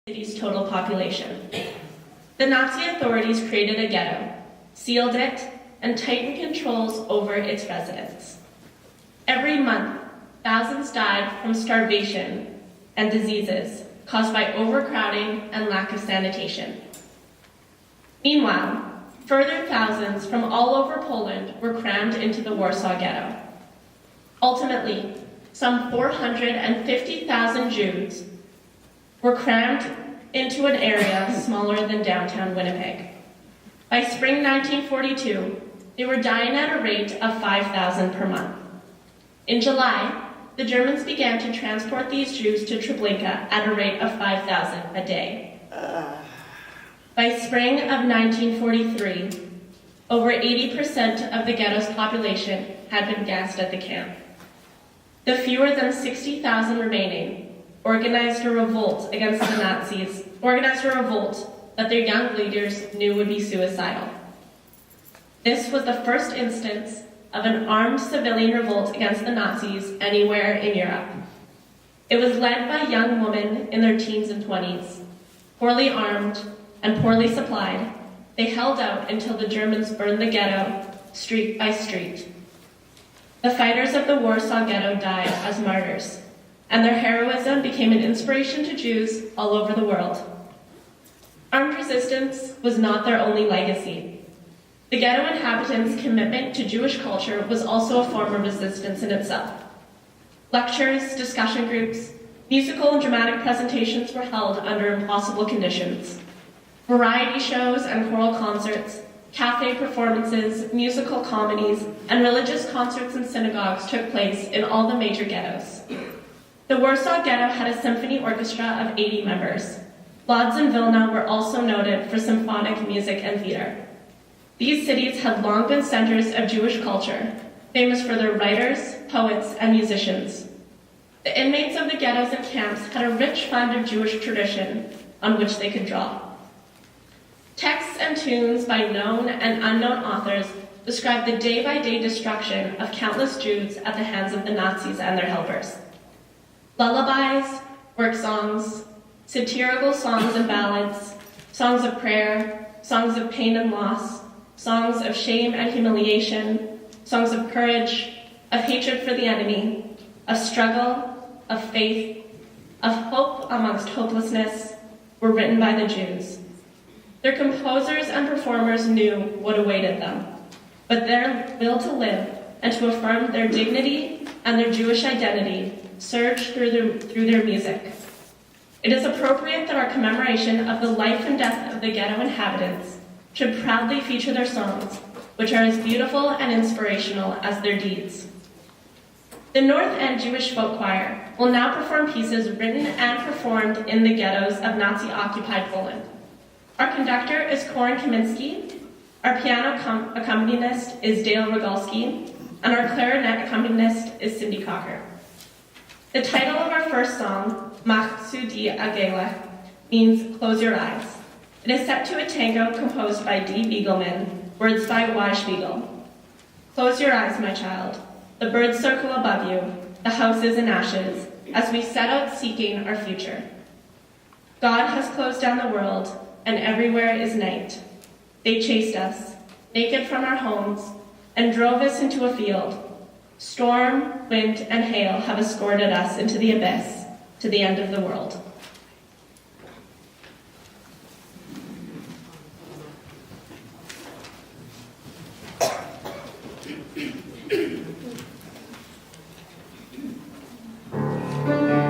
city's total population. The Nazi authorities created a ghetto, sealed it, and tightened controls over its residents. Every month, thousands died from starvation and diseases caused by overcrowding and lack of sanitation. Meanwhile, further thousands from all over Poland were crammed into the Warsaw Ghetto. Ultimately, some 450,000 Jews were crammed into an area smaller than downtown Winnipeg. By spring 1942, they were dying at a rate of 5,000 per month. In July, the Germans began to transport these Jews to Treblinka at a rate of 5,000 a day. By spring of 1943, over 80% of the ghetto's population had been gassed at the camp. The fewer than 60,000 remaining organized a revolt against the Nazis, organized a revolt that their young leaders knew would be suicidal. This was the first instance of an armed civilian revolt against the Nazis anywhere in Europe. It was led by young women in their teens and 20s. Poorly armed and poorly supplied, they held out until the Germans burned the ghetto street by street. The fighters of the Warsaw Ghetto died as martyrs, and their heroism became an inspiration to Jews all over the world. Armed resistance was not their only legacy. The ghetto inhabitants' commitment to Jewish culture was also a form of resistance in itself. Lectures, discussion groups, musical and dramatic presentations were held under impossible conditions. Variety shows and choral concerts, cafe performances, musical comedies, and religious concerts in synagogues took place in all the major ghettos. The Warsaw Ghetto had a symphony orchestra of 80 members. Lodz and Vilna were also noted for symphonic music and theater. These cities had long been centers of Jewish culture, famous for their writers, poets, and musicians. The inmates of the ghettos and camps had a rich fund of Jewish tradition on which they could draw. Texts and tunes by known and unknown authors describe the day-by-day destruction of countless Jews at the hands of the Nazis and their helpers. Lullabies, work songs, satirical songs and ballads, songs of prayer, songs of pain and loss, songs of shame and humiliation, songs of courage, of hatred for the enemy, of struggle, of faith, of hope amongst hopelessness, were written by the Jews. Their composers and performers knew what awaited them, but their will to live and to affirm their dignity and their Jewish identity surged through their music. It is appropriate that our commemoration of the life and death of the ghetto inhabitants should proudly feature their songs, which are as beautiful and inspirational as their deeds. The North End Jewish Folk Choir will now perform pieces written and performed in the ghettos of Nazi-occupied Poland. Our conductor is Koren Kaminsky, our piano accompanist is Dale Rogalski, and our clarinet accompanist is Cindy Cocker. The title of our first song, Mach zu die Agela, means close your eyes. It is set to a tango composed by D. Biegelman, words by Y. Spiegel. Close your eyes, my child. The birds circle above you, the house is in ashes, as we set out seeking our future. God has closed down the world, and everywhere is night. They chased us, naked from our homes, and drove us into a field. Storm, wind, and hail have escorted us into the abyss, to the end of the world. Oh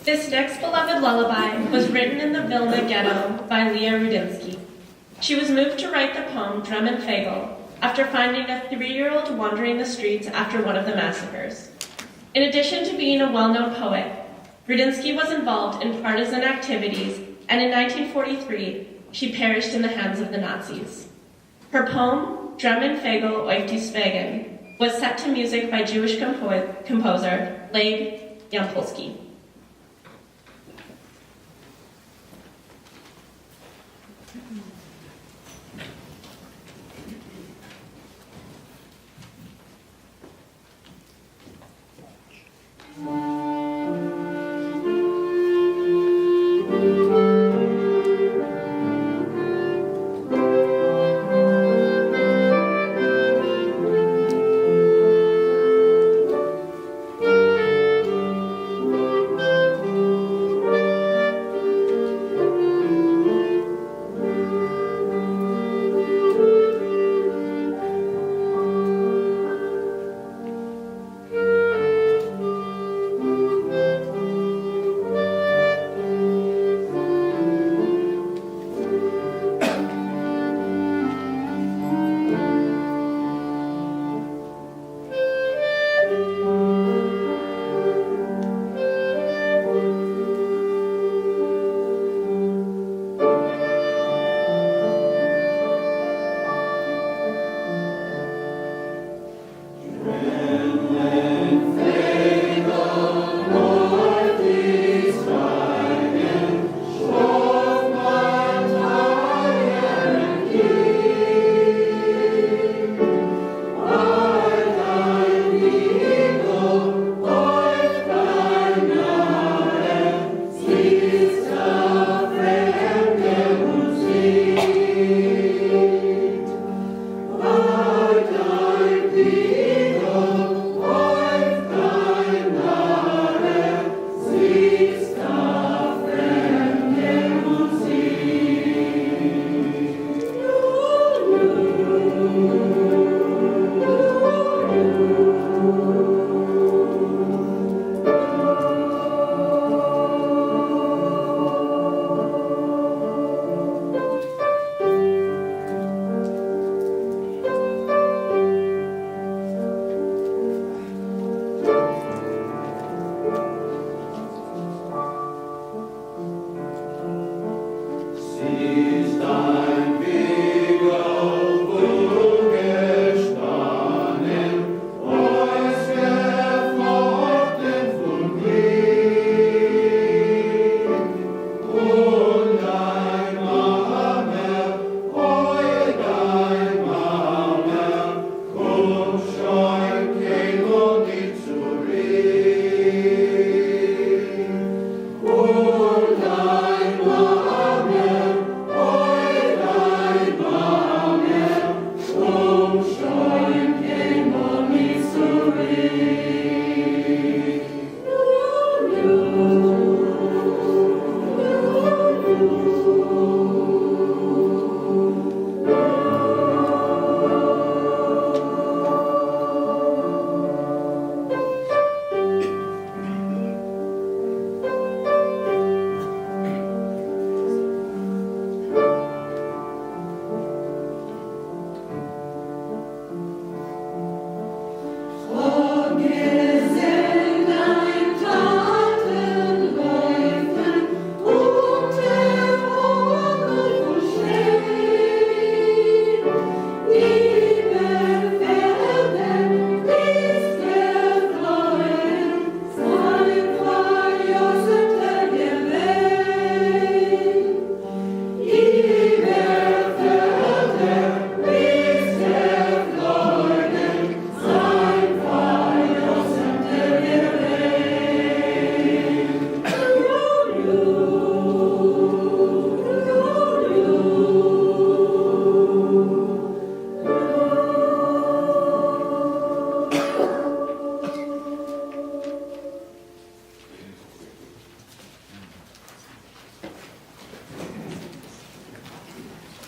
This next beloved lullaby was written in the Vilna Ghetto by Leah Rudinsky. She was moved to write the poem Drum and Fagel after finding a 3-year-old wandering the streets after one of the massacres. In addition to being a well-known poet, Rudinsky was involved in partisan activities, and in 1943, she perished in the hands of the Nazis. Her poem, Drum and Fagel euch die Schweigen, was set to music by Jewish composer Leib Yampolsky.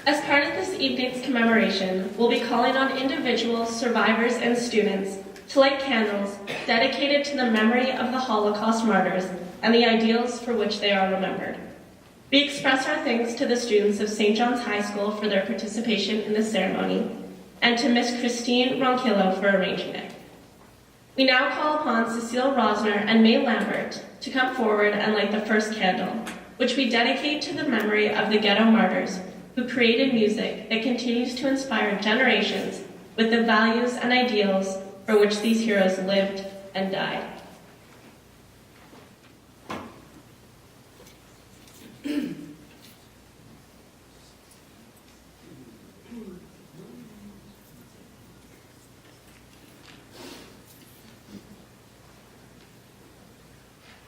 As part of this evening's commemoration, we'll be calling on individuals, survivors, and students to light candles dedicated to the memory of the Holocaust martyrs and the ideals for which they are remembered. We express our thanks to the students of St. John's High School for their participation in this ceremony, and to Miss Christine Ronquillo for arranging it. We now call upon Cecile Rosner and May Lambert to come forward and light the first candle, which we dedicate to the memory of the ghetto martyrs who created music that continues to inspire generations with the values and ideals for which these heroes lived and died.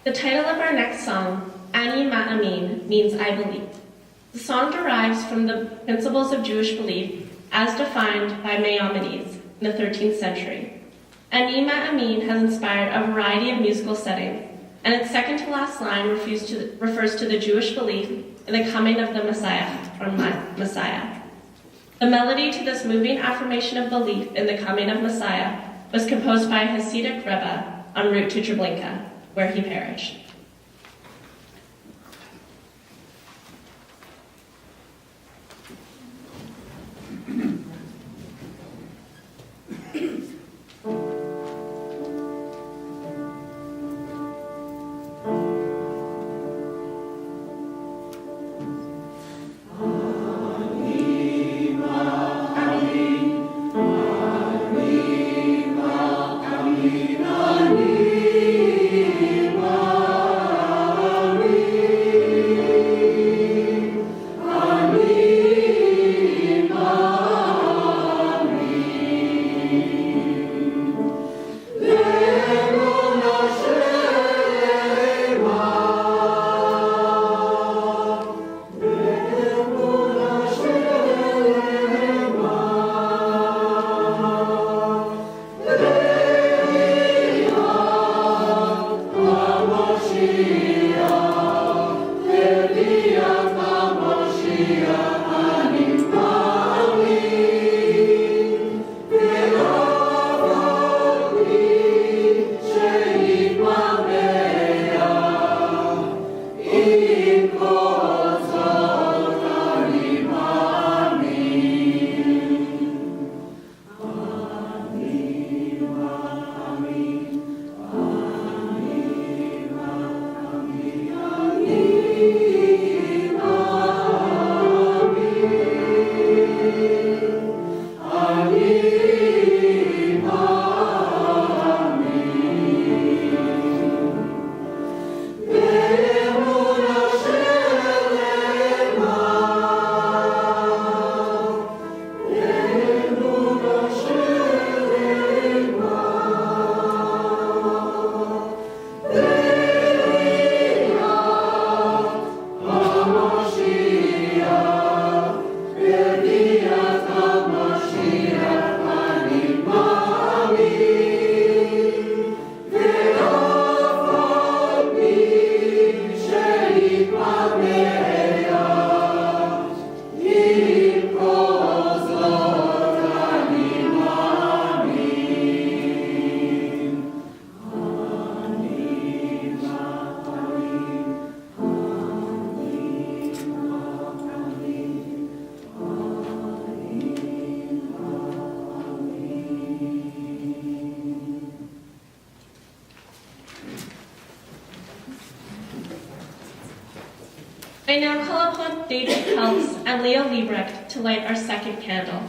The title of our next song, Ani Ma'amin, means I believe. The song derives from the principles of Jewish belief as defined by Maimonides in the 13th century. Ani Ma'amin has inspired a variety of musical settings, and its second to last line refers to the Jewish belief in the coming of the Messiah, or Messiah. The melody to this moving affirmation of belief in the coming of Messiah was composed by a Hasidic Rebbe en route to Treblinka, where he perished. I now call upon David Peltz and Leo Liebrecht to light our second candle,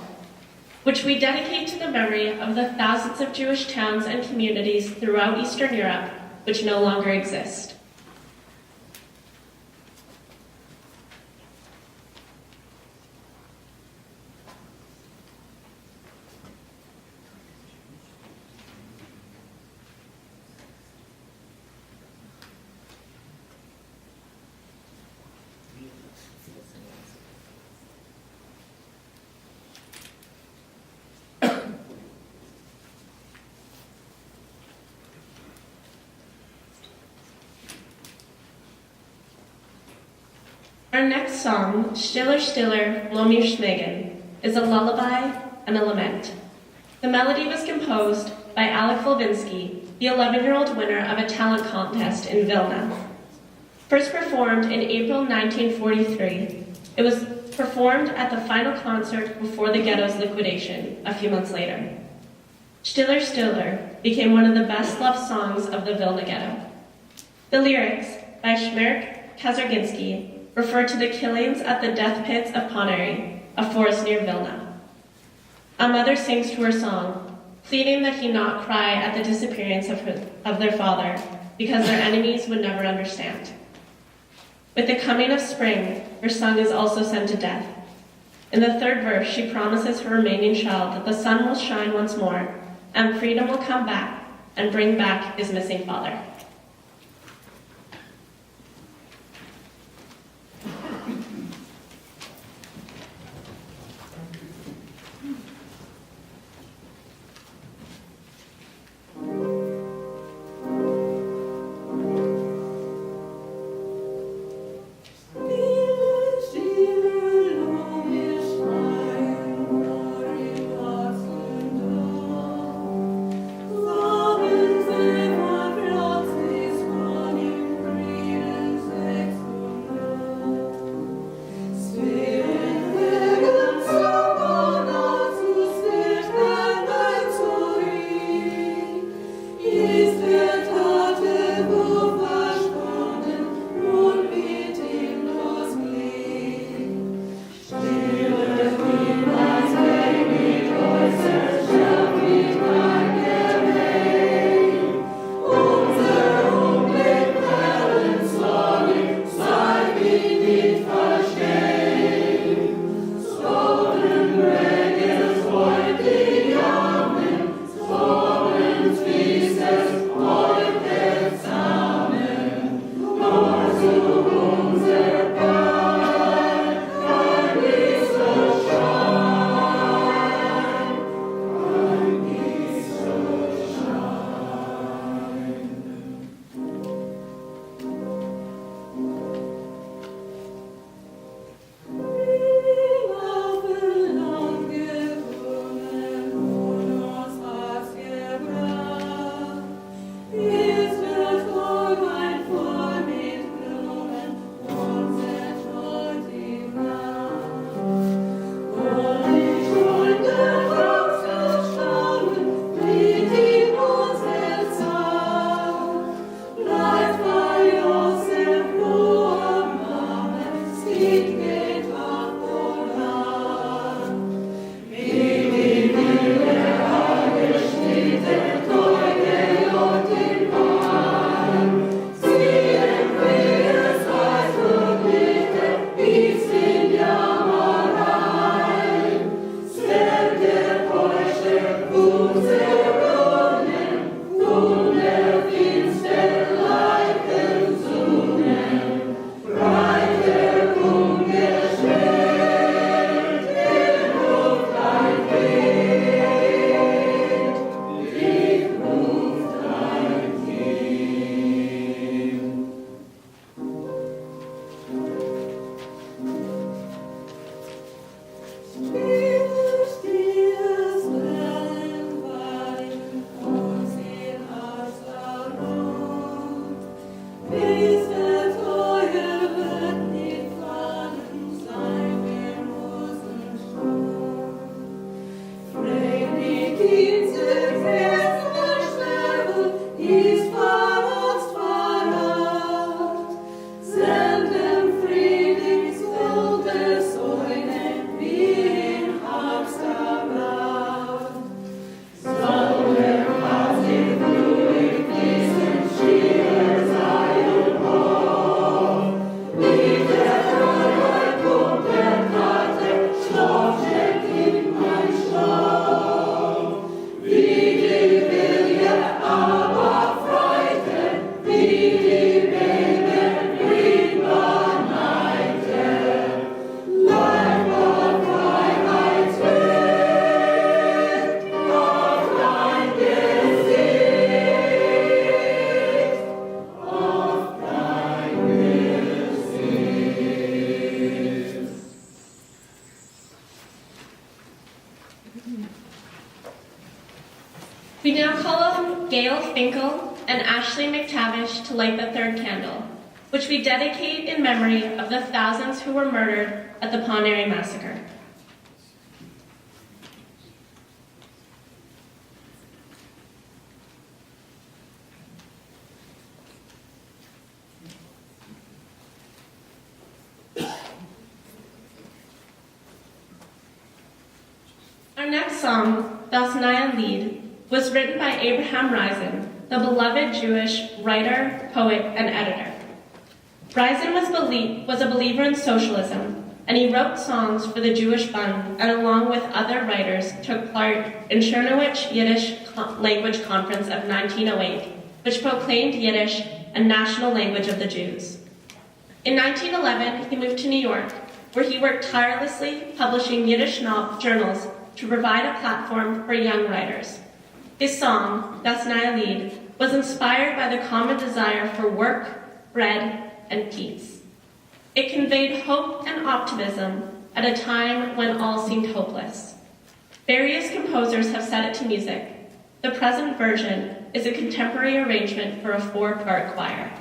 which we dedicate to the memory of the thousands of Jewish towns and communities throughout Eastern Europe which no longer exist. Our next song, Stiller Stiller, Lo mir schweigen, is a lullaby and a lament. The melody was composed by Alec Volvinsky, the 11-year-old winner of a talent contest in Vilna. First performed in April 1943, it was performed at the final concert before the ghetto's liquidation a few months later. Stiller Stiller became one of the best-loved songs of the Vilna ghetto. The lyrics, by Shmerk Kazarginsky, refer to the killings at the death pits of Ponary, a forest near Vilna. A mother sings to her song, pleading that he not cry at the disappearance of their father, because their enemies would never understand. With the coming of spring, her son is also sent to death. In the third verse, she promises her remaining child that the sun will shine once more, and freedom will come back and bring back his missing father. Gail Finkel and Ashley McTavish to light the third candle, which we dedicate in memory of the thousands who were murdered at the Pont Erie Massacre. Our next song, Das neue Lied, was written by Abraham Reisen, the beloved Jewish writer, poet, and editor. Reisen was a believer in socialism, and he wrote songs for the Jewish Bund, and along with other writers, took part in Chernowitz Yiddish Language Conference of 1908, which proclaimed Yiddish a national language of the Jews. In 1911, he moved to New York, where he worked tirelessly publishing Yiddish journals to provide a platform for young writers. His song, Das neue Lied, was inspired by the common desire for work, bread, and peace. It conveyed hope and optimism at a time when all seemed hopeless. Various composers have set it to music. The present version is a contemporary arrangement for a 4-part choir.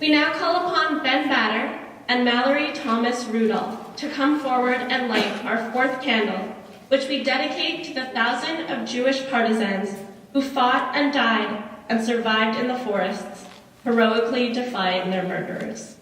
We now call upon Ben Batter and Mallory Thomas Rudolph to come forward and light our 4th candle, which we dedicate to the 1,000 of Jewish partisans who fought and died and survived in the forests, heroically defying their murderers.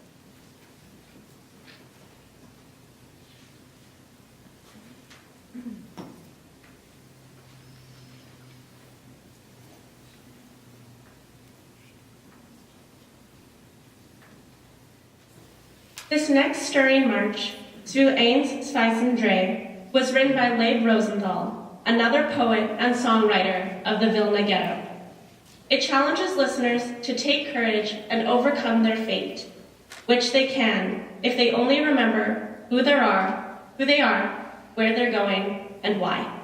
This next stirring march, Zu eins Zweisen Drei, was written by Leib Rosenthal, another poet and songwriter of the Vilna Ghetto. It challenges listeners to take courage and overcome their fate, which they can if they only remember who they are, where they're going, and why.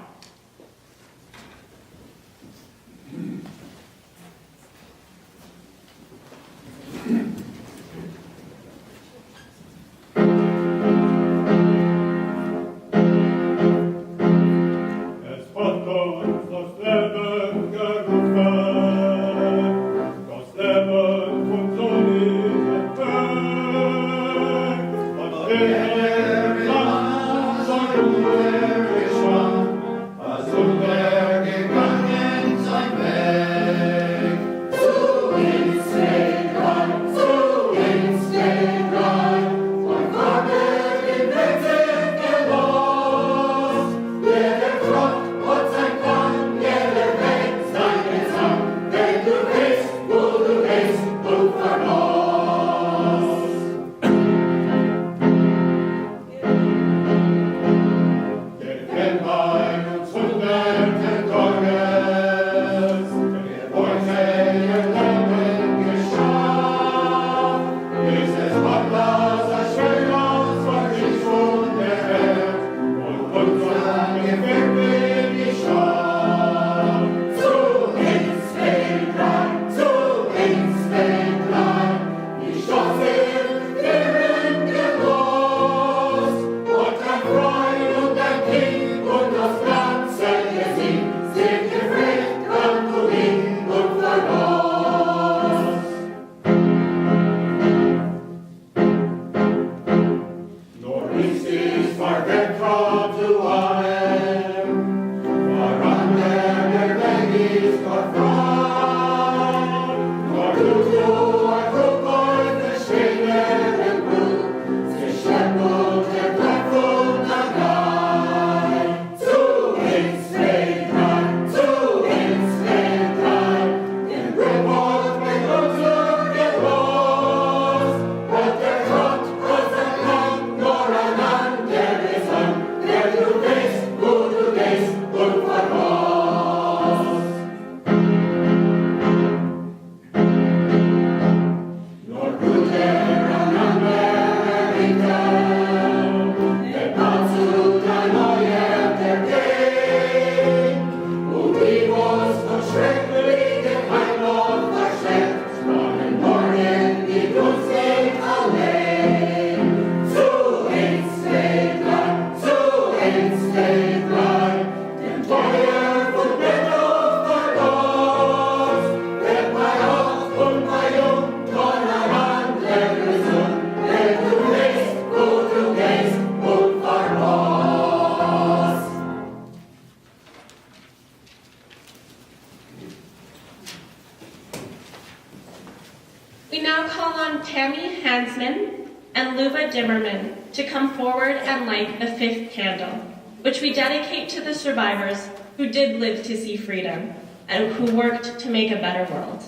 We now call on Tammy Hansman and Luba Dimmerman to come forward and light the fifth candle, which we dedicate to the survivors who did live to see freedom and who worked to make a better world.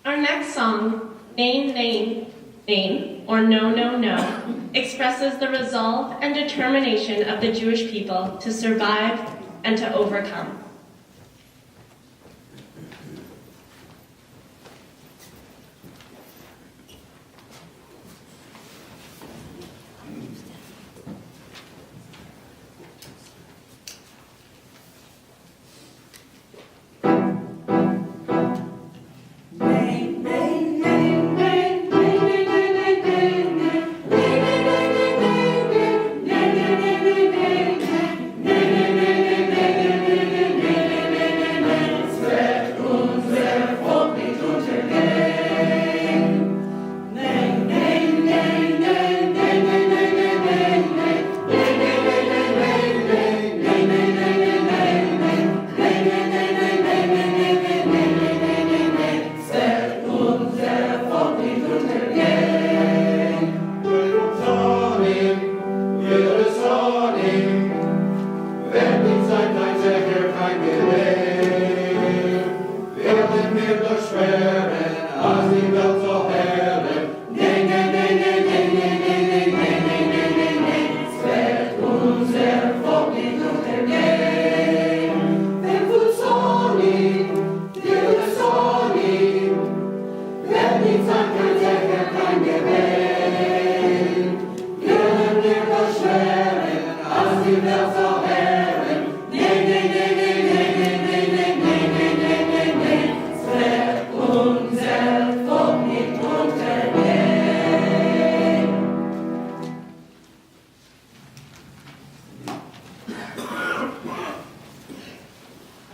Our next song, Nain, Nain, Nain, or No, No, No, expresses the resolve and determination of the Jewish people to survive and to overcome. Nain,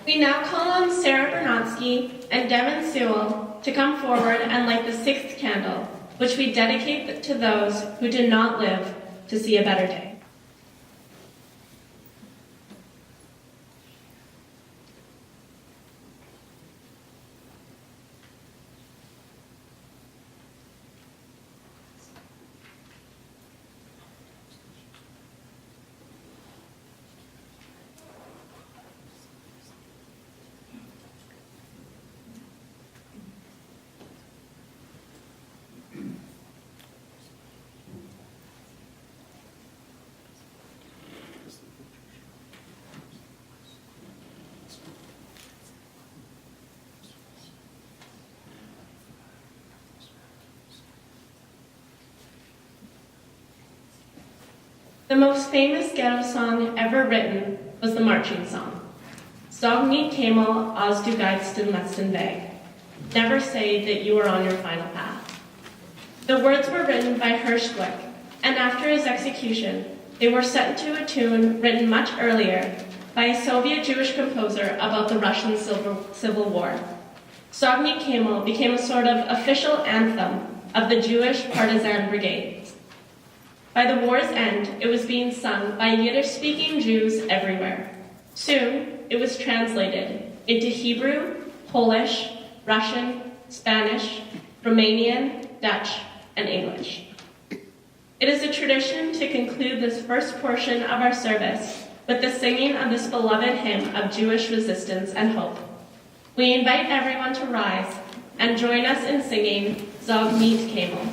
We now call on Sarah Bernatsky and Devin Sewell to come forward and light the sixth candle, which we dedicate to those who did not live to see a better day. The most famous ghetto song ever written was the marching song. Zog niet kemel als du guidest den letzten Weg. Never say that you are on your final path. The words were written by Hirsch Glick, and after his execution, they were set to a tune written much earlier by a Soviet Jewish composer about the Russian Civil War. Zog niet kemel became a sort of official anthem of the Jewish partisan brigades. By the war's end, it was being sung by Yiddish-speaking Jews everywhere. Soon, it was translated into Hebrew, Polish, Russian, Spanish, Romanian, Dutch, and English. It is a tradition to conclude this first portion of our service with the singing of this beloved hymn of Jewish resistance and hope. We invite everyone to rise and join us in singing Zog niet kemel.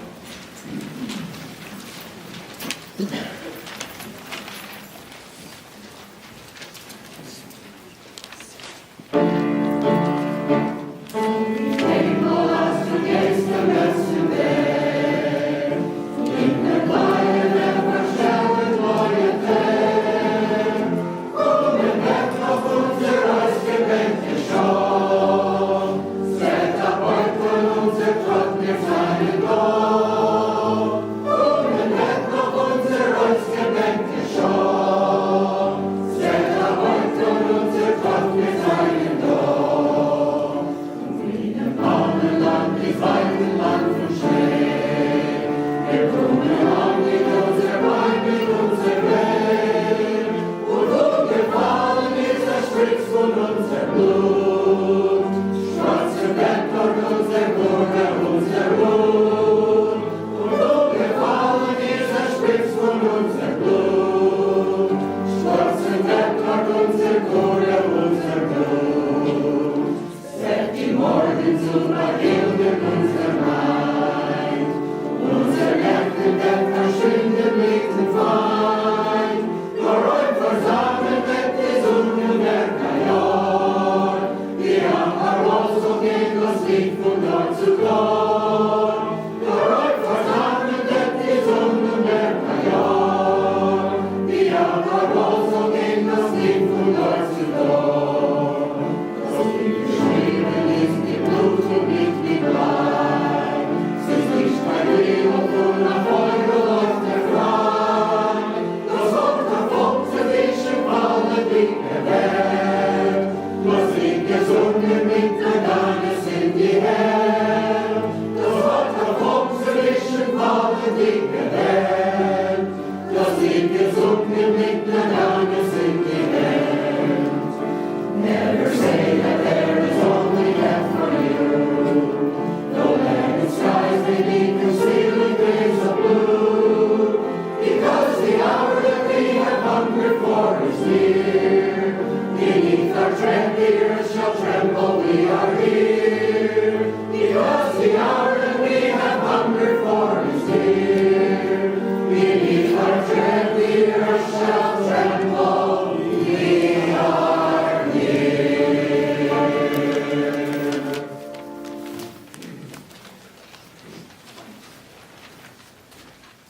Schwarze Bett und unser Bürger, unser Blut.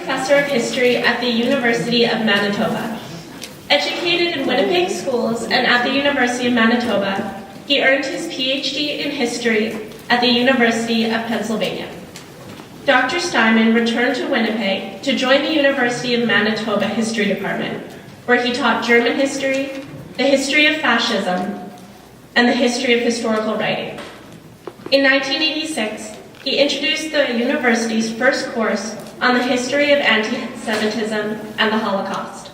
professor of history at the University of Manitoba. Educated in Winnipeg schools and at the University of Manitoba, he earned his PhD in history at the University of Pennsylvania. Dr. Steinman returned to Winnipeg to join the University of Manitoba History Department, where he taught German history, the history of fascism, and the history of historical writing. In 1986, he introduced the university's first course on the history of anti-Semitism and the Holocaust.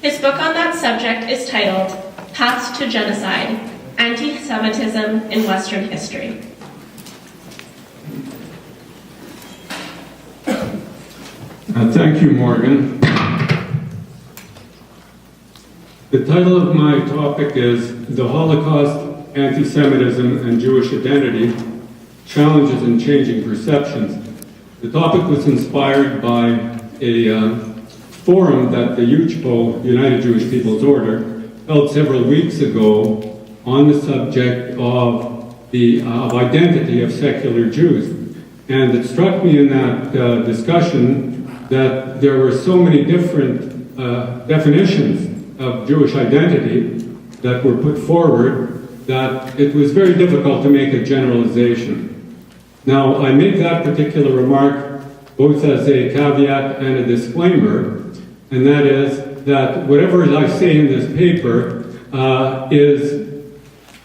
His book on that subject is titled Paths to Genocide: Anti-Semitism in Western History. Thank you, Morgan. The title of my topic is The Holocaust, Anti-Semitism, and Jewish Identity, Challenges in Changing Perceptions. The topic was inspired by a forum that the UJPO, United Jewish People's Order, held several weeks ago on the subject of the identity of secular Jews. And it struck me in that discussion that there were so many different definitions of Jewish identity that were put forward that it was very difficult to make a generalization. Now, I make that particular remark both as a caveat and a disclaimer, and that is that whatever I say in this paper is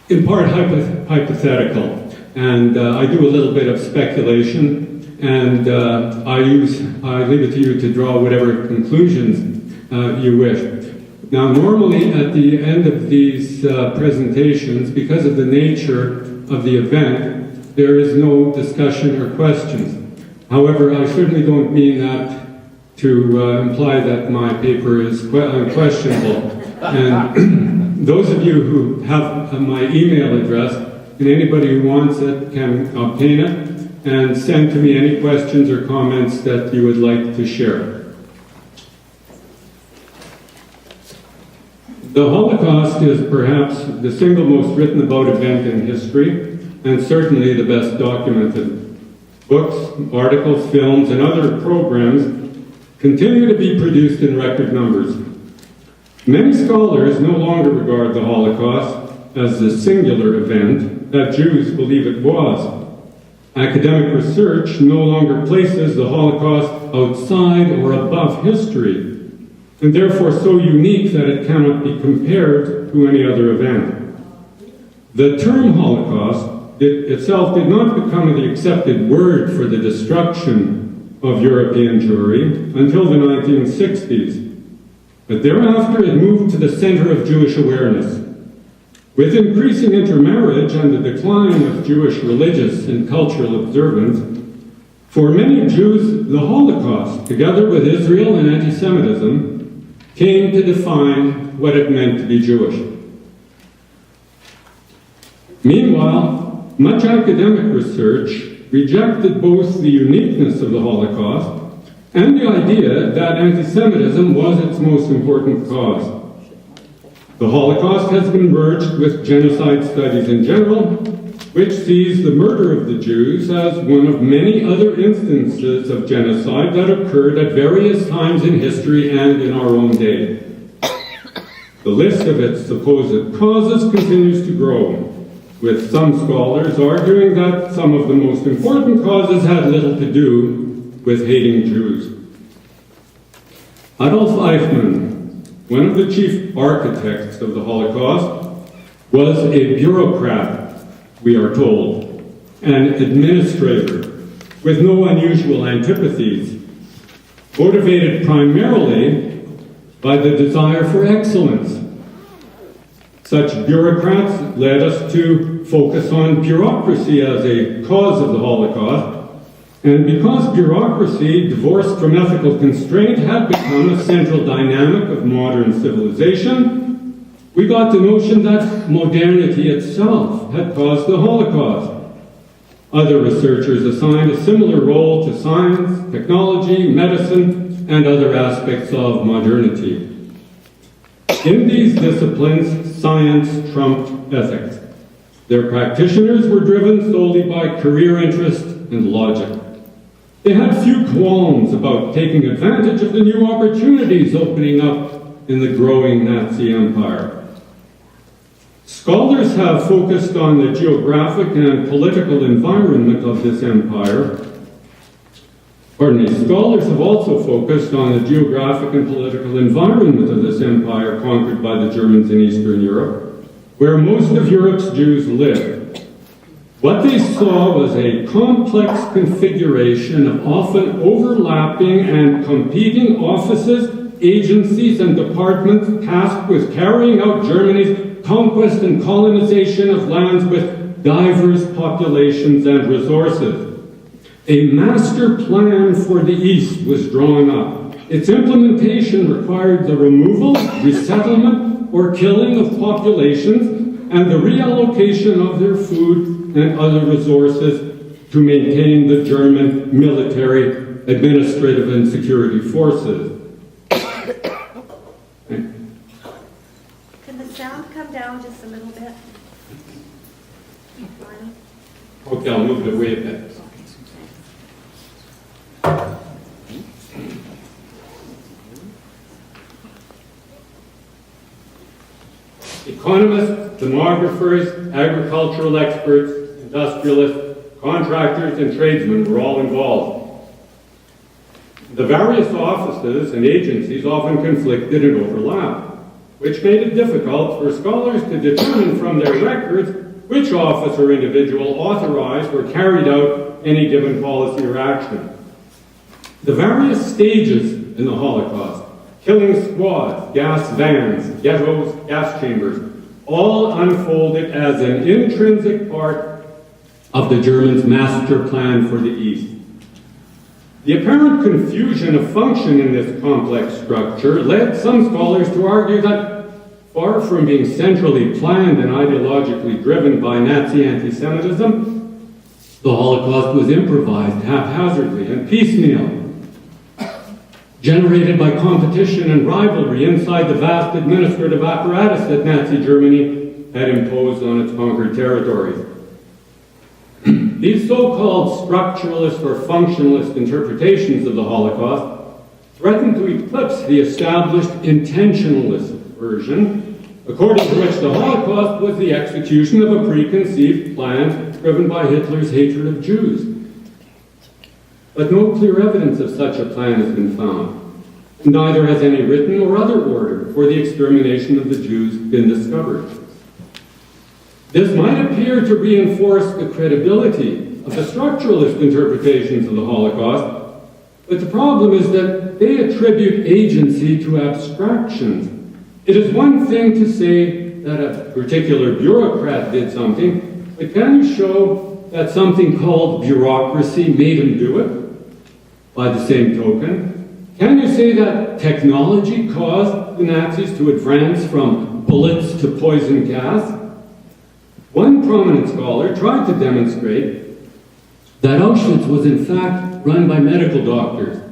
in part hypothetical, and I do a little bit of speculation, and I leave it to you to draw whatever conclusions you wish. Now, normally at the end of these presentations, because of the nature of the event, there is no discussion or questions. However, I certainly don't mean that to imply that my paper is questionable. And those of you who have my email address, and anybody who wants it can obtain it and send to me any questions or comments that you would like to share. The Holocaust is perhaps the single most written about event in history, and certainly the best documented. Books, articles, films, and other programs continue to be produced in record numbers. Many scholars no longer regard the Holocaust as the singular event that Jews believe it was. Academic research no longer places the Holocaust outside or above history, and therefore so unique that it cannot be compared to any other event. The term Holocaust itself did not become the accepted word for the destruction of European Jewry until the 1960s, but thereafter it moved to the center of Jewish awareness. With increasing intermarriage and the decline of Jewish religious and cultural observance, for many Jews, the Holocaust, together with Israel and anti-Semitism, came to define what it meant to be Jewish. Meanwhile, much academic research rejected both the uniqueness of the Holocaust and the idea that anti-Semitism was its most important cause. The Holocaust has been merged with genocide studies in general, which sees the murder of the Jews as one of many other instances of genocide that occurred at various times in history and in our own day. The list of its supposed causes continues to grow, with some scholars arguing that some of the most important causes had little to do with hating Jews. Adolf Eichmann, one of the chief architects of the Holocaust, was a bureaucrat, we are told, an administrator with no unusual antipathies, motivated primarily by the desire for excellence. Such bureaucrats led us to focus on bureaucracy as a cause of the Holocaust, and because bureaucracy, divorced from ethical constraint, had become a central dynamic of modern civilization, we got the notion that modernity itself had caused the Holocaust. Other researchers assigned a similar role to science, technology, medicine, and other aspects of modernity. In these disciplines, science trumped ethics. Their practitioners were driven solely by career interest and logic. They had few qualms about taking advantage of the new opportunities opening up in the growing Nazi Empire. Scholars have focused on the geographic and political environment of this empire. Scholars have also focused on the geographic and political environment of this empire conquered by the Germans in Eastern Europe, where most of Europe's Jews lived. What they saw was a complex configuration of often overlapping and competing offices, agencies, and departments tasked with carrying out Germany's conquest and colonization of lands with diverse populations and resources. A master plan for the East was drawn up. Its implementation required the removal, resettlement, or killing of populations and the reallocation of their food and other resources to maintain the German military, administrative, and security forces. Can the sound come down just a little bit? Okay, I'll move it away a bit. Economists, demographers, agricultural experts, industrialists, contractors, and tradesmen were all involved. The various offices and agencies often conflicted and overlapped, which made it difficult for scholars to determine from their records which office or individual authorized or carried out any given policy or action. The various stages in the Holocaust, killing squads, gas vans, ghettos, gas chambers, all unfolded as an intrinsic part of the Germans' master plan for the East. The apparent confusion of function in this complex structure led some scholars to argue that, far from being centrally planned and ideologically driven by Nazi anti-Semitism, the Holocaust was improvised haphazardly and piecemeal, generated by competition and rivalry inside the vast administrative apparatus that Nazi Germany had imposed on its conquered territories. These so-called structuralist or functionalist interpretations of the Holocaust threatened to eclipse the established intentionalist version, according to which the Holocaust was the execution of a preconceived plan driven by Hitler's hatred of Jews. But no clear evidence of such a plan has been found. Neither has any written or other order for the extermination of the Jews been discovered. This might appear to reinforce the credibility of the structuralist interpretations of the Holocaust, but the problem is that they attribute agency to abstractions. It is one thing to say that a particular bureaucrat did something, but can you show that something called bureaucracy made him do it? By the same token, can you say that technology caused the Nazis to advance from bullets to poison gas? One prominent scholar tried to demonstrate that Auschwitz was in fact run by medical doctors.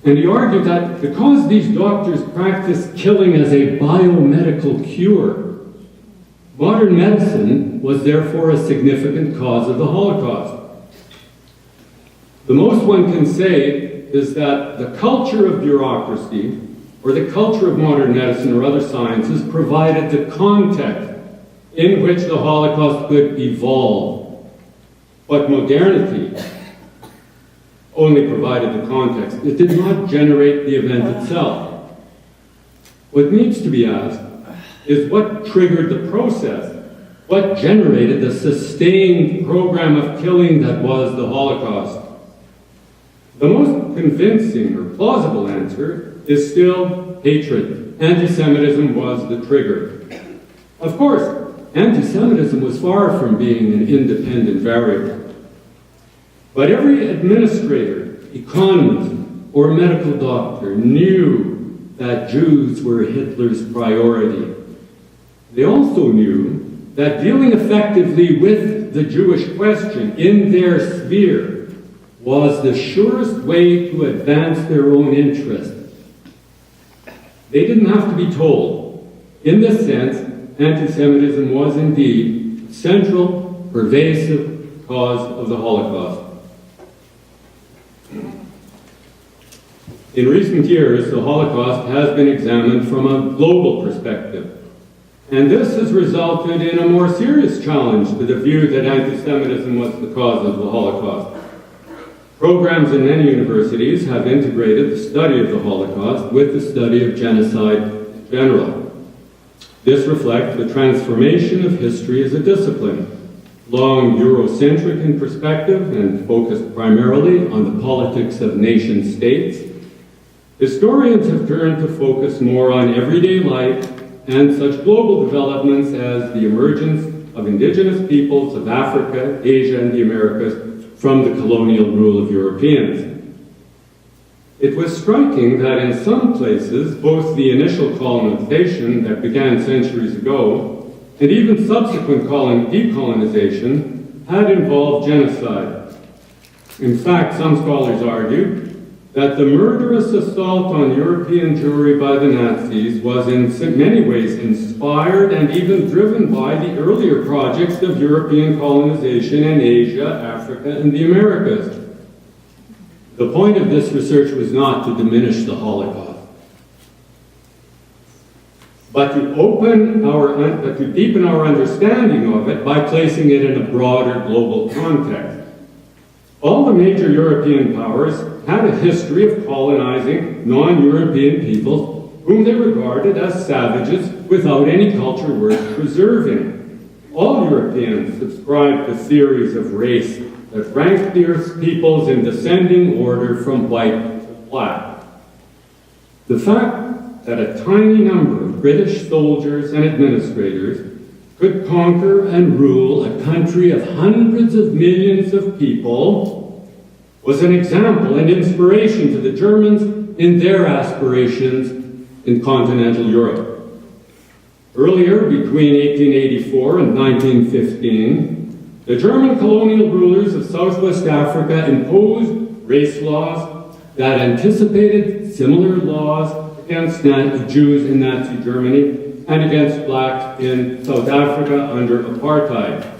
And he argued that because these doctors practiced killing as a biomedical cure, modern medicine was therefore a significant cause of the Holocaust. The most one can say is that the culture of bureaucracy, or the culture of modern medicine or other sciences, provided the context in which the Holocaust could evolve. But modernity only provided the context. It did not generate the event itself. What needs to be asked is what triggered the process? What generated the sustained program of killing that was the Holocaust? The most convincing or plausible answer is still hatred. Anti-Semitism was the trigger. Of course, anti-Semitism was far from being an independent variable. But every administrator, economist, or medical doctor knew that Jews were Hitler's priority. They also knew that dealing effectively with the Jewish question in their sphere was the surest way to advance their own interests. They didn't have to be told. In this sense, anti-Semitism was indeed a central, pervasive cause of the Holocaust. In recent years, the Holocaust has been examined from a global perspective, and this has resulted in a more serious challenge to the view that anti-Semitism was the cause of the Holocaust. Programs in many universities have integrated the study of the Holocaust with the study of genocide in general. This reflects the transformation of history as a discipline, long Eurocentric in perspective and focused primarily on the politics of nation-states. Historians have turned to focus more on everyday life and such global developments as the emergence of indigenous peoples of Africa, Asia, and the Americas from the colonial rule of Europeans. It was striking that in some places, both the initial colonization that began centuries ago and even subsequent decolonization had involved genocide. In fact, some scholars argue that the murderous assault on European Jewry by the Nazis was in many ways inspired and even driven by the earlier projects of European colonization in Asia, Africa, and the Americas. The point of this research was not to diminish the Holocaust, but to deepen our understanding of it by placing it in a broader global context. All the major European powers had a history of colonizing non-European peoples whom they regarded as savages without any culture worth preserving. All Europeans subscribed to theories of race that ranked these peoples in descending order from white to black. The fact that a tiny number of British soldiers and administrators could conquer and rule a country of hundreds of millions of people was an example and inspiration to the Germans in their aspirations in continental Europe. Earlier, between 1884 and 1915, the German colonial rulers of Southwest Africa imposed race laws that anticipated similar laws against Jews in Nazi Germany and against blacks in South Africa under apartheid.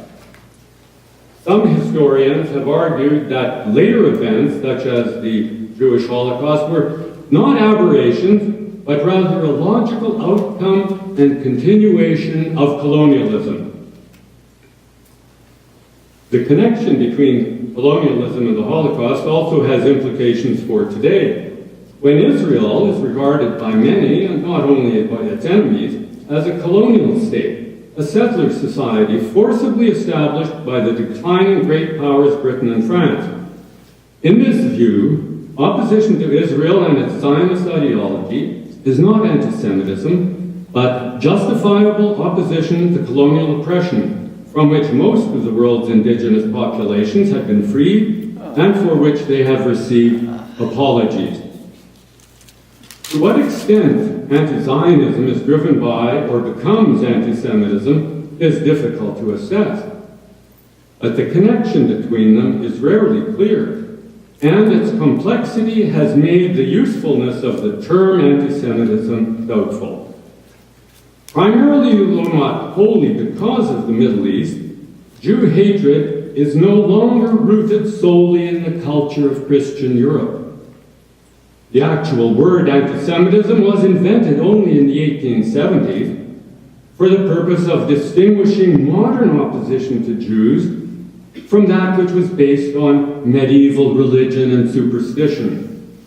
Some historians have argued that later events, such as the Jewish Holocaust, were not aberrations, but rather a logical outcome and continuation of colonialism. The connection between colonialism and the Holocaust also has implications for today, when Israel is regarded by many, and not only by its enemies, as a colonial state, a settler society forcibly established by the declining great powers Britain and France. In this view, opposition to Israel and its Zionist ideology is not anti-Semitism, but justifiable opposition to colonial oppression, from which most of the world's indigenous populations have been freed and for which they have received apologies. To what extent anti-Zionism is driven by or becomes anti-Semitism is difficult to assess, but the connection between them is rarely clear, and its complexity has made the usefulness of the term anti-Semitism doubtful. Primarily, though not wholly because of the Middle East, Jew hatred is no longer rooted solely in the culture of Christian Europe. The actual word anti-Semitism was invented only in the 1870s for the purpose of distinguishing modern opposition to Jews from that which was based on medieval religion and superstition.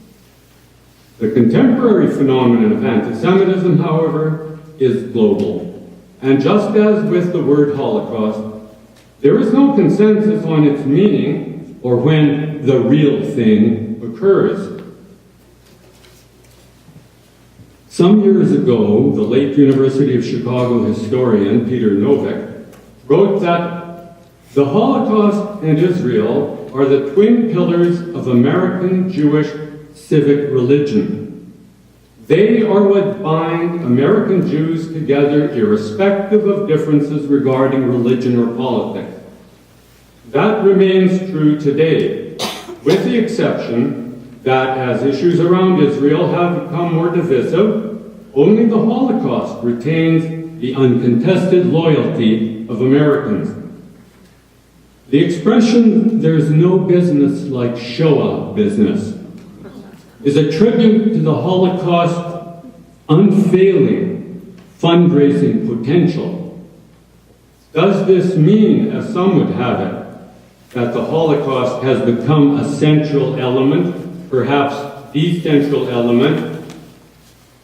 The contemporary phenomenon of anti-Semitism, however, is global. And just as with the word Holocaust, there is no consensus on its meaning or when the real thing occurs. Some years ago, the late University of Chicago historian Peter Novick wrote that the Holocaust and Israel are the twin pillars of American Jewish civic religion. They are what bind American Jews together irrespective of differences regarding religion or politics. That remains true today, with the exception that as issues around Israel have become more divisive, only the Holocaust retains the uncontested loyalty of Americans. The expression, "there's no business like Shoah business," is a tribute to the Holocaust's unfailing fundraising potential. Does this mean, as some would have it, that the Holocaust has become a central element, perhaps the central element,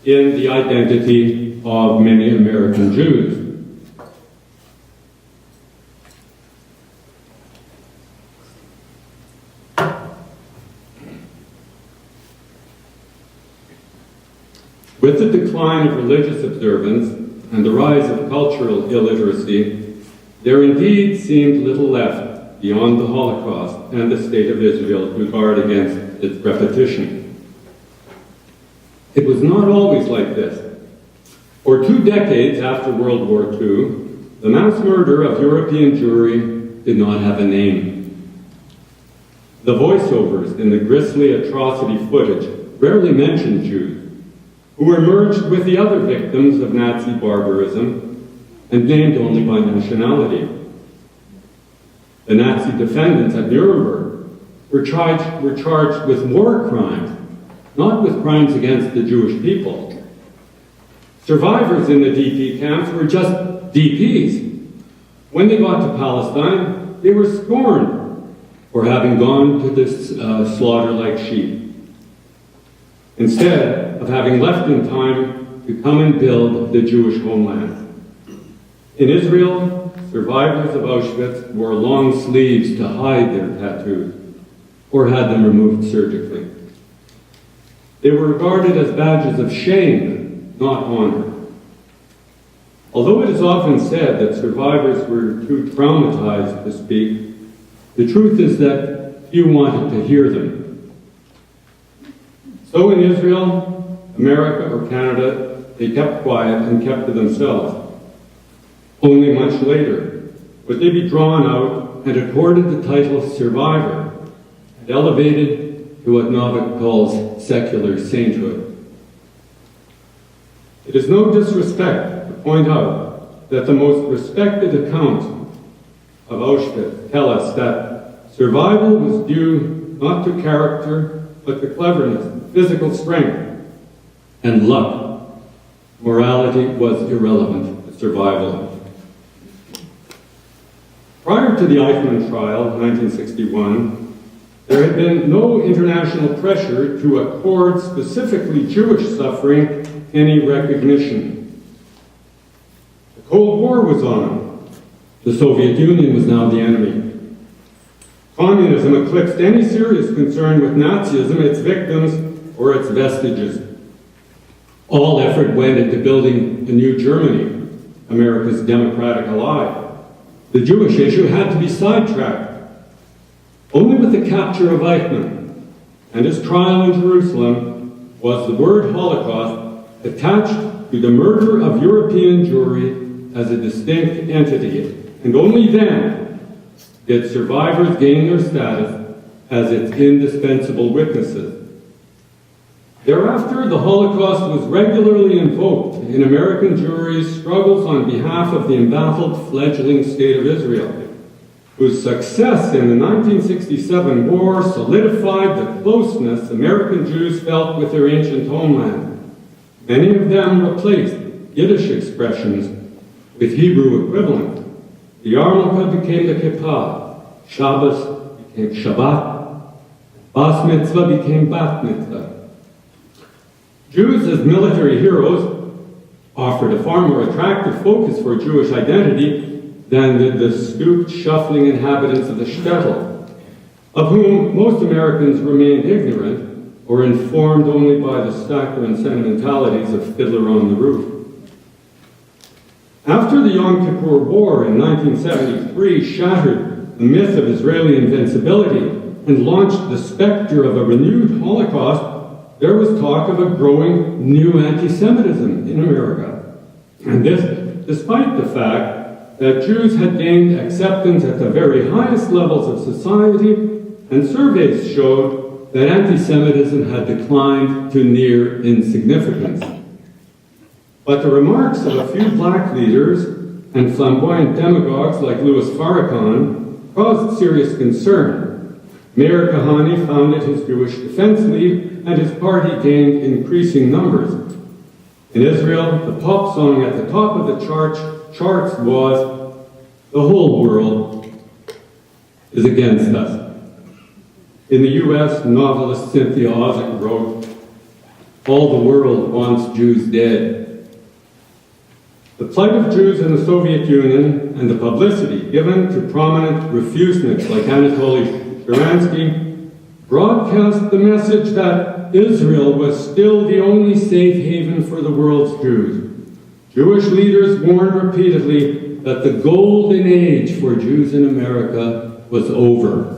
in the identity of many American Jews? With the decline of religious observance and the rise of cultural illiteracy, there indeed seemed little left beyond the Holocaust and the state of Israel to guard against its repetition. It was not always like this. For 2 decades after World War II, the mass murder of European Jewry did not have a name. The voiceovers in the grisly atrocity footage rarely mentioned Jews, who were merged with the other victims of Nazi barbarism and named only by nationality. The Nazi defendants at Nuremberg were charged with war crimes, not with crimes against the Jewish people. Survivors in the DP camps were just DPs. When they got to Palestine, they were scorned for having gone to this slaughter like sheep, instead of having left in time to come and build the Jewish homeland. In Israel, survivors of Auschwitz wore long sleeves to hide their tattoos, or had them removed surgically. They were regarded as badges of shame, not honor. Although it is often said that survivors were too traumatized to speak, the truth is that few wanted to hear them. So in Israel, America, or Canada, they kept quiet and kept to themselves. Only much later would they be drawn out and accorded the title of survivor and elevated to what Novak calls secular sainthood. It is no disrespect to point out that the most respected accounts of Auschwitz tell us that survival was due not to character, but to cleverness, physical strength, and luck. Morality was irrelevant to survival. Prior to the Eichmann trial, 1961, there had been no international pressure to accord specifically Jewish suffering any recognition. The Cold War was on. The Soviet Union was now the enemy. Communism eclipsed any serious concern with Nazism, its victims, or its vestiges. All effort went into building a new Germany, America's democratic ally. The Jewish issue had to be sidetracked. Only with the capture of Eichmann and his trial in Jerusalem was the word Holocaust attached to the murder of European Jewry as a distinct entity, and only then did survivors gain their status as its indispensable witnesses. Thereafter, the Holocaust was regularly invoked in American Jewry's struggles on behalf of the embattled fledgling state of Israel, whose success in the 1967 war solidified the closeness American Jews felt with their ancient homeland. Many of them replaced Yiddish expressions with Hebrew equivalent. The yarmulke became the kippah, Shabbos became Shabbat, Bas Mitzvah became Bat Mitzvah. Jews as military heroes offered a far more attractive focus for Jewish identity than did the stooped, shuffling inhabitants of the shtetl, of whom most Americans remained ignorant or informed only by the saccharine sentimentalities of Fiddler on the Roof. After the Yom Kippur War in 1973 shattered the myth of Israeli invincibility and launched the specter of a renewed Holocaust, there was talk of a growing new anti-Semitism in America. And this, despite the fact that Jews had gained acceptance at the very highest levels of society, and surveys showed that anti-Semitism had declined to near insignificance. But the remarks of a few black leaders and flamboyant demagogues like Louis Farrakhan caused serious concern. Mayor Kahane founded his Jewish Defense League, and his party gained increasing numbers. In Israel, the pop song at the top of the charts was, "The whole world is against us." In the U.S., novelist Cynthia Ozick wrote, "All the world wants Jews dead." The plight of Jews in the Soviet Union and the publicity given to prominent refuseniks like Anatoly Sharansky broadcast the message that Israel was still the only safe haven for the world's Jews. Jewish leaders warned repeatedly that the golden age for Jews in America was over.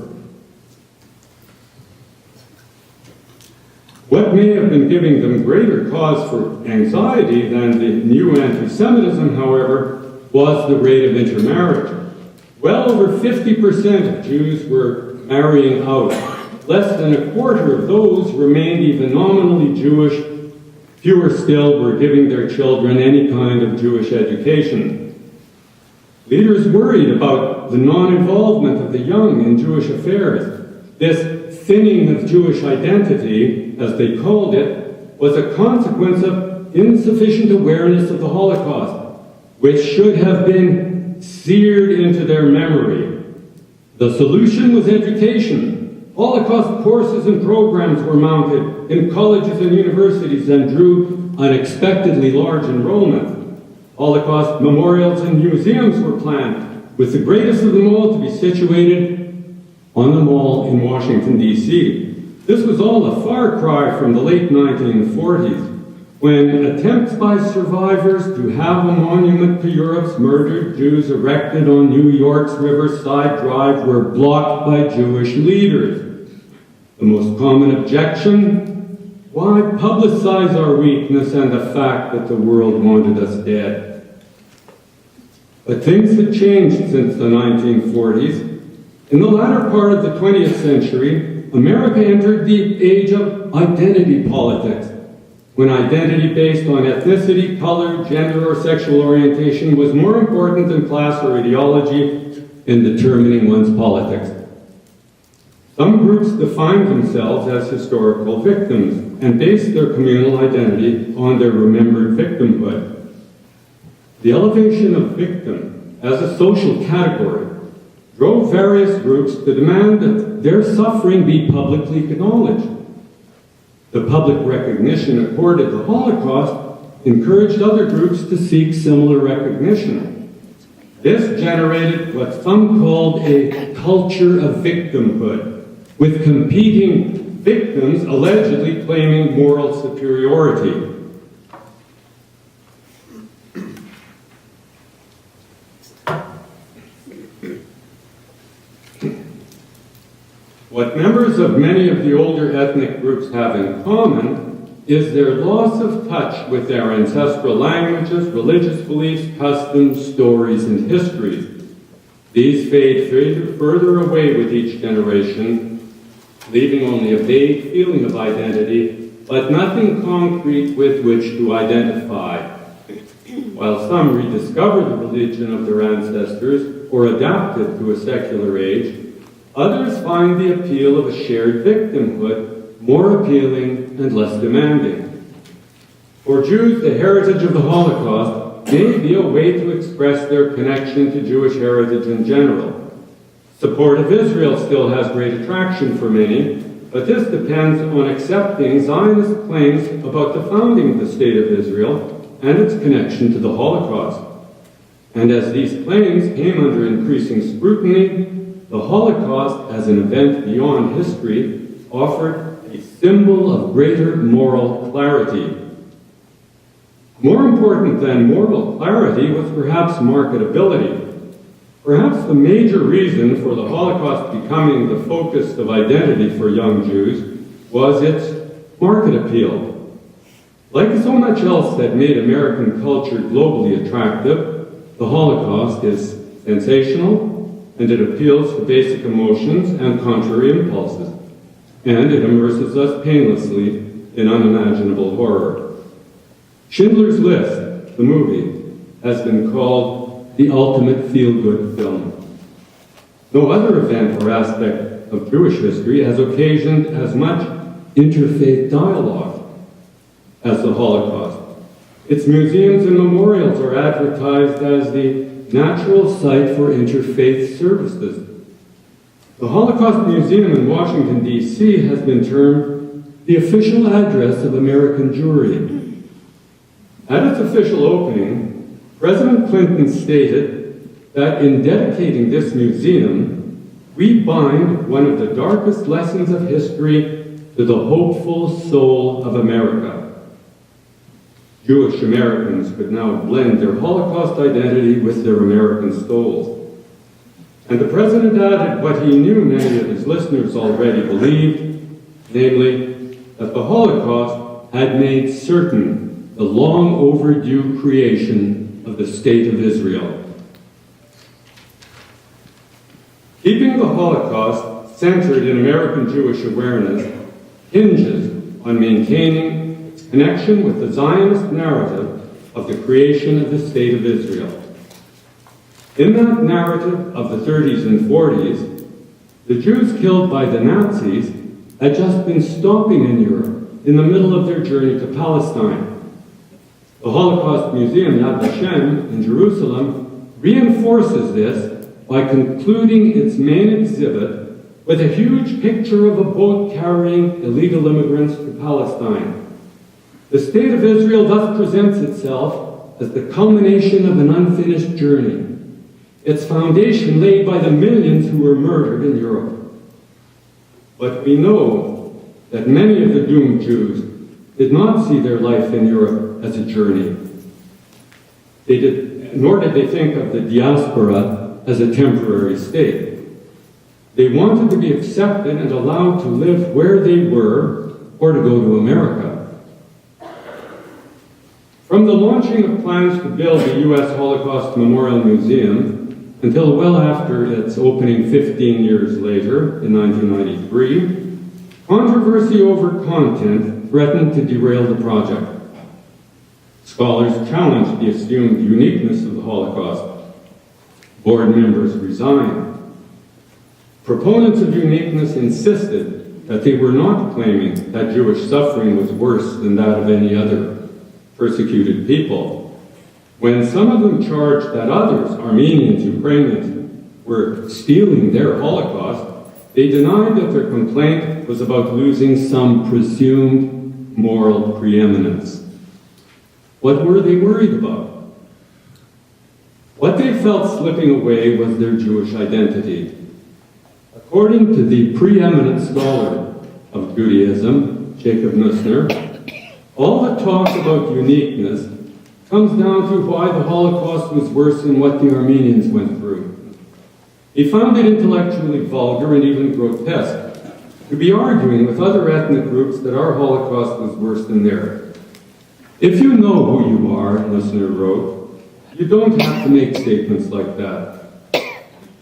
What may have been giving them greater cause for anxiety than the new anti-Semitism, however, was the rate of intermarriage. Well over 50% of Jews were marrying out. Less than a quarter of those remained even nominally Jewish. Fewer still were giving their children any kind of Jewish education. Leaders worried about the non-involvement of the young in Jewish affairs. This thinning of Jewish identity, as they called it, was a consequence of insufficient awareness of the Holocaust, which should have been seared into their memory. The solution was education. Holocaust courses and programs were mounted in colleges and universities and drew unexpectedly large enrollment. Holocaust memorials and museums were planned, with the greatest of them all to be situated on the Mall in Washington, D.C. This was all a far cry from the late 1940s, when attempts by survivors to have a monument to Europe's murdered Jews erected on New York's Riverside Drive were blocked by Jewish leaders. The most common objection: why publicize our weakness and the fact that the world wanted us dead? But things had changed since the 1940s. In the latter part of the 20th century, America entered the age of identity politics, when identity based on ethnicity, color, gender, or sexual orientation was more important than class or ideology in determining one's politics. Some groups defined themselves as historical victims and based their communal identity on their remembered victimhood. The elevation of victim as a social category drove various groups to demand that their suffering be publicly acknowledged. The public recognition accorded the Holocaust encouraged other groups to seek similar recognition. This generated what some called a culture of victimhood, with competing victims allegedly claiming moral superiority. What members of many of the older ethnic groups have in common is their loss of touch with their ancestral languages, religious beliefs, customs, stories, and histories. These fade further away with each generation, leaving only a vague feeling of identity, but nothing concrete with which to identify. While some rediscover the religion of their ancestors or adapt it to a secular age, others find the appeal of a shared victimhood more appealing and less demanding. For Jews, the heritage of the Holocaust may be a way to express their connection to Jewish heritage in general. Support of Israel still has great attraction for many, but this depends on accepting Zionist claims about the founding of the State of Israel and its connection to the Holocaust. And as these claims came under increasing scrutiny, the Holocaust, as an event beyond history, offered a symbol of greater moral clarity. More important than moral clarity was perhaps marketability. Perhaps the major reason for the Holocaust becoming the focus of identity for young Jews was its market appeal. Like so much else that made American culture globally attractive, the Holocaust is sensational, and it appeals to basic emotions and contrary impulses, and it immerses us painlessly in unimaginable horror. Schindler's List, the movie, has been called the ultimate feel-good film. No other event or aspect of Jewish history has occasioned as much interfaith dialogue as the Holocaust. Its museums and memorials are advertised as the natural site for interfaith services. The Holocaust Museum in Washington, D.C. has been termed the official address of American Jewry. At its official opening, President Clinton stated that in dedicating this museum, we bind one of the darkest lessons of history to the hopeful soul of America. Jewish Americans could now blend their Holocaust identity with their American souls. And the President added what he knew many of his listeners already believed, namely, that the Holocaust had made certain the long overdue creation of the State of Israel. Keeping the Holocaust centered in American Jewish awareness hinges on maintaining its connection with the Zionist narrative of the creation of the State of Israel. In that narrative of the 30s and 40s, the Jews killed by the Nazis had just been stopping in Europe in the middle of their journey to Palestine. The Holocaust Museum Yad Vashem in Jerusalem reinforces this by concluding its main exhibit with a huge picture of a boat carrying illegal immigrants to Palestine. The State of Israel thus presents itself as the culmination of an unfinished journey, its foundation laid by the millions who were murdered in Europe. But we know that many of the doomed Jews did not see their life in Europe as a journey. Nor did they think of the diaspora as a temporary state. They wanted to be accepted and allowed to live where they were or to go to America. From the launching of plans to build the U.S. Holocaust Memorial Museum until well after its opening 15 years later, in 1993, controversy over content threatened to derail the project. Scholars challenged the assumed uniqueness of the Holocaust. Board members resigned. Proponents of uniqueness insisted that they were not claiming that Jewish suffering was worse than that of any other persecuted people. When some of them charged that others, Armenians, Ukrainians, were stealing their Holocaust, they denied that their complaint was about losing some presumed moral preeminence. What were they worried about? What they felt slipping away was their Jewish identity. According to the preeminent scholar of Judaism, Jacob Nussner, all the talk about uniqueness comes down to why the Holocaust was worse than what the Armenians went through. He found it intellectually vulgar and even grotesque to be arguing with other ethnic groups that our Holocaust was worse than theirs. If you know who you are, Nussner wrote, you don't have to make statements like that.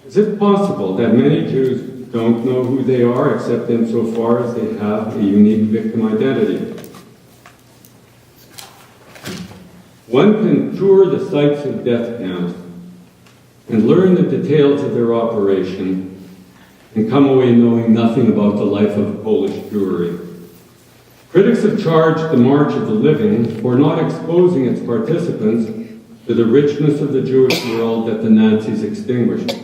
Is it possible that many Jews don't know who they are except insofar as they have a unique victim identity? One can tour the sites of death camps and learn the details of their operation and come away knowing nothing about the life of Polish Jewry. Critics have charged the March of the Living for not exposing its participants to the richness of the Jewish world that the Nazis extinguished.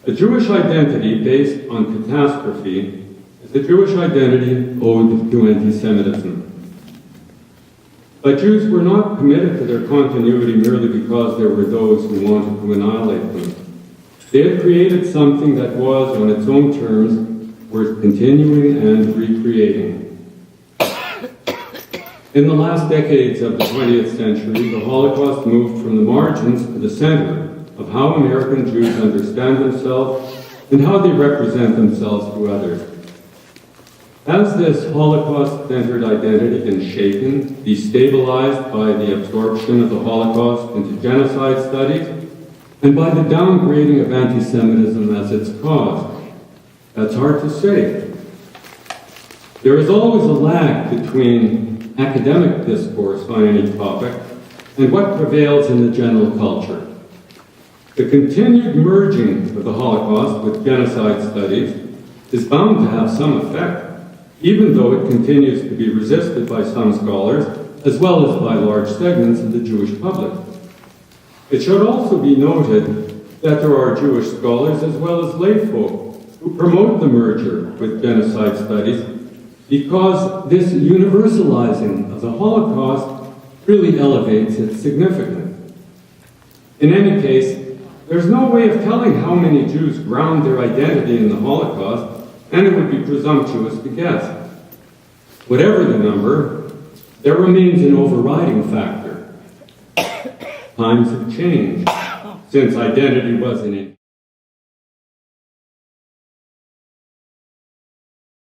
A Jewish identity based on catastrophe is a Jewish identity owed to anti-Semitism. But Jews were not committed to their continuity merely because there were those who wanted to annihilate them. They had created something that was, on its own terms, worth continuing and recreating. In the last decades of the 20th century, the Holocaust moved from the margins to the center of how American Jews understand themselves and how they represent themselves to others. Has this Holocaust-centered identity been shaken, destabilized by the absorption of the Holocaust into genocide studies, and by the downgrading of anti-Semitism as its cause? That's hard to say. There is always a lag between academic discourse on any topic and what prevails in the general culture. The continued merging of the Holocaust with genocide studies is bound to have some effect, even though it continues to be resisted by some scholars, as well as by large segments of the Jewish public. It should also be noted that there are Jewish scholars as well as layfolk who promote the merger with genocide studies because this universalizing of the Holocaust really elevates its significance. In any case, there's no way of telling how many Jews ground their identity in the Holocaust, and it would be presumptuous to guess. Whatever the number, there remains an overriding factor. Times have changed since identity was in it.